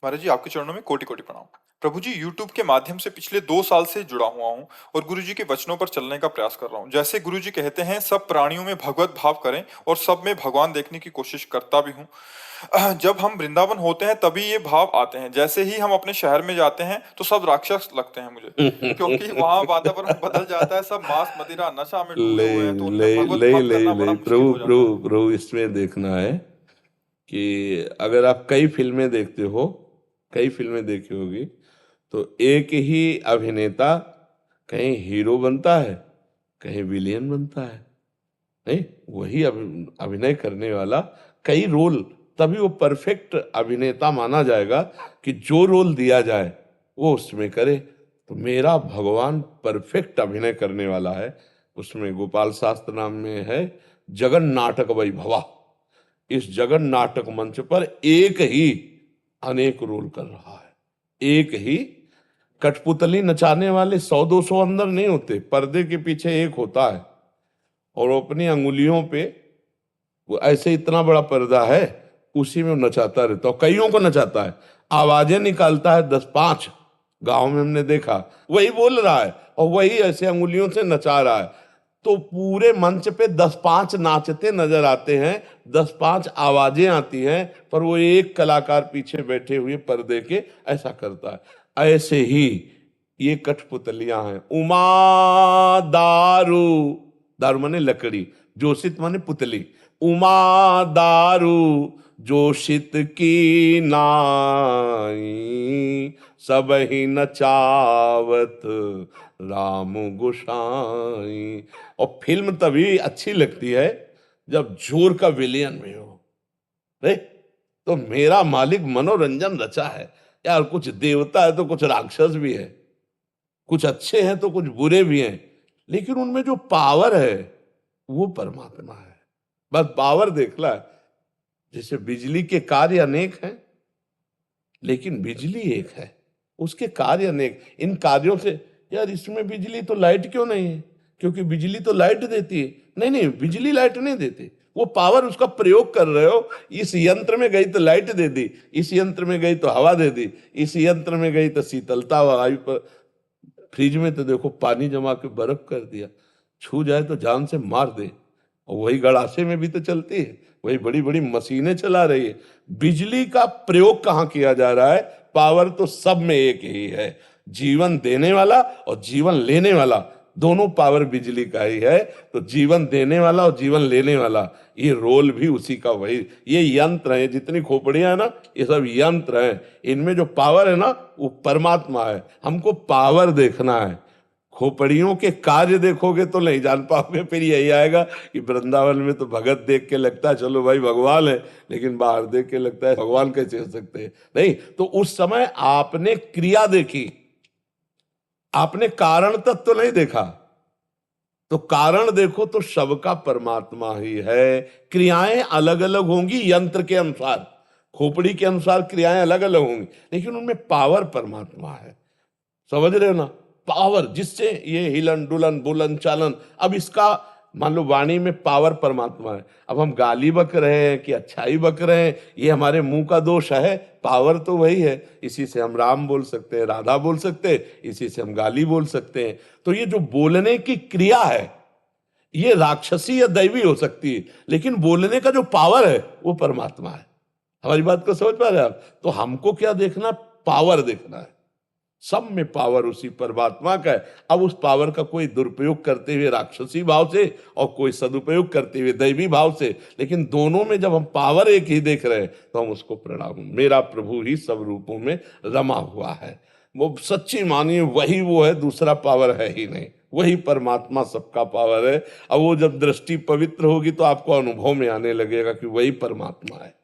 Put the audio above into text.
महाराज जी, आपके चरणों में कोटि कोटि प्रणाम। प्रभु जी, YouTube के माध्यम से पिछले 2 साल से जुड़ा हुआ हूँ और गुरु जी के वचनों पर चलने का प्रयास कर रहा हूँ। जैसे गुरु जी कहते हैं, सब प्राणियों में भगवत भाव करें, और सब में भगवान देखने की कोशिश करता भी हूँ। जब हम वृंदावन होते हैं तभी ये भाव आते हैं। जैसे ही हम अपने शहर में जाते हैं तो सब राक्षस लगते हैं मुझे, क्योंकि वहाँ वातावरण बदल जाता है। सब मांस मदिरा नशा में डूबे ले हुए हैं, तो उनमें ले भगवत ले भाव ले करना बड़ा ले मुश्किल प्रभु हो जाता है। प्रभु प्रभु इसमें देखना है कि अगर आप कई फिल्में देखते हो, कई फिल्में देखी होगी, तो एक ही अभिनेता कहीं हीरो बनता है, कहीं विलेन बनता है। नहीं, वही अभिनय करने वाला कई रोल, तभी वो परफेक्ट अभिनेता माना जाएगा कि जो रोल दिया जाए वो उसमें करे। तो मेरा भगवान परफेक्ट अभिनय करने वाला है। उसमें गोपाल शास्त्र नाम में है जगन नाटक वैभवा। इस जगन नाटक मंच पर एक ही अनेक रोल कर रहा है। एक ही कठपुतली नचाने वाले 100-200 अंदर नहीं होते, पर्दे के पीछे एक होता है, और वो अपनी अंगुलियों पे वो ऐसे इतना बड़ा पर्दा है, उसी में वो नचाता रहता है, कईयों को नचाता है, आवाजें निकालता है 10-5। गांव में हमने देखा, वही बोल रहा है और वही ऐसे अंगुलियों से नचा रहा है। तो पूरे मंच पे 10-5 नाचते नजर आते हैं, 10-5 आवाजें आती हैं, पर वो एक कलाकार पीछे बैठे हुए पर्दे के ऐसा करता है। ऐसे ही ये कठपुतलियां हैं। उमा दारू, दारू माने लकड़ी, जोशित माने पुतली। उमा दारू जोशित की नाई, सब ही नचावत राम गोसाई। और फिल्म तभी अच्छी लगती है जब जोर का विलेन में हो। रे, तो मेरा मालिक मनोरंजन रचा है यार। कुछ देवता है तो कुछ राक्षस भी है, कुछ अच्छे हैं तो कुछ बुरे भी हैं, लेकिन उनमें जो पावर है वो परमात्मा है। बस पावर देखला है। जैसे बिजली के कार्य अनेक हैं, लेकिन बिजली एक है, उसके कार्य अनेक। इन कार्यों से यार, इसमें बिजली तो लाइट क्यों नहीं है? क्योंकि बिजली तो लाइट देती है। नहीं नहीं, बिजली लाइट नहीं देती, वो पावर उसका प्रयोग कर रहे हो। इस यंत्र में गई तो लाइट दे दी, इस यंत्र में गई तो हवा दे दी, इस यंत्र में गई तो शीतलता वायु पर। फ्रिज में तो देखो पानी जमा के बर्फ कर दिया, छू जाए तो जान से मार दे। और वही गड़ासे में भी तो चलती है, वही बड़ी बड़ी मशीनें चला रही है। बिजली का प्रयोग कहाँ किया जा रहा है? पावर तो सब में एक ही है। जीवन देने वाला और जीवन लेने वाला, दोनों पावर बिजली का ही है। तो जीवन देने वाला और जीवन लेने वाला, ये रोल भी उसी का वही। ये यंत्र है, जितनी खोपड़ियां है ना, ये सब यंत्र हैं। इनमें जो पावर है ना, वो परमात्मा है। हमको पावर देखना है। खोपड़ियों के कार्य देखोगे तो नहीं जान पाओगे। फिर यही आएगा कि वृंदावन में तो भगत देख के लगता है चलो भाई भगवान है, लेकिन बाहर देख के लगता है भगवान कैसे हो सकते हैं। नहीं, तो उस समय आपने क्रिया देखी, आपने कारण तत्व तो नहीं देखा। तो कारण देखो तो सबका परमात्मा ही है। क्रियाएं अलग अलग होंगी यंत्र के अनुसार, खोपड़ी के अनुसार क्रियाएं अलग अलग होंगी, लेकिन उनमें पावर परमात्मा है। समझ रहे हो ना? पावर जिससे ये हिलन डुलन बुलन चालन। अब इसका मान लो वाणी में पावर परमात्मा है। अब हम गाली बक रहे हैं कि अच्छाई बक रहे हैं, ये हमारे मुंह का दोष है। पावर तो वही है। इसी से हम राम बोल सकते हैं, राधा बोल सकते हैं, इसी से हम गाली बोल सकते हैं। तो ये जो बोलने की क्रिया है, ये राक्षसी या दैवी हो सकती है, लेकिन बोलने का जो पावर है वो परमात्मा है। हमारी बात को समझ पा रहे हैं आप? तो हमको क्या देखना? पावर देखना है। सब में पावर उसी परमात्मा का है। अब उस पावर का कोई दुरुपयोग करते हुए राक्षसी भाव से, और कोई सदुपयोग करते हुए दैवी भाव से, लेकिन दोनों में जब हम पावर एक ही देख रहे हैं तो हम उसको प्रणाम। मेरा प्रभु ही सब रूपों में रमा हुआ है। वो सच्ची मानिए वही वो है, दूसरा पावर है ही नहीं। वही परमात्मा सबका पावर है। अब वो जब दृष्टि पवित्र होगी तो आपको अनुभव में आने लगेगा कि वही परमात्मा है।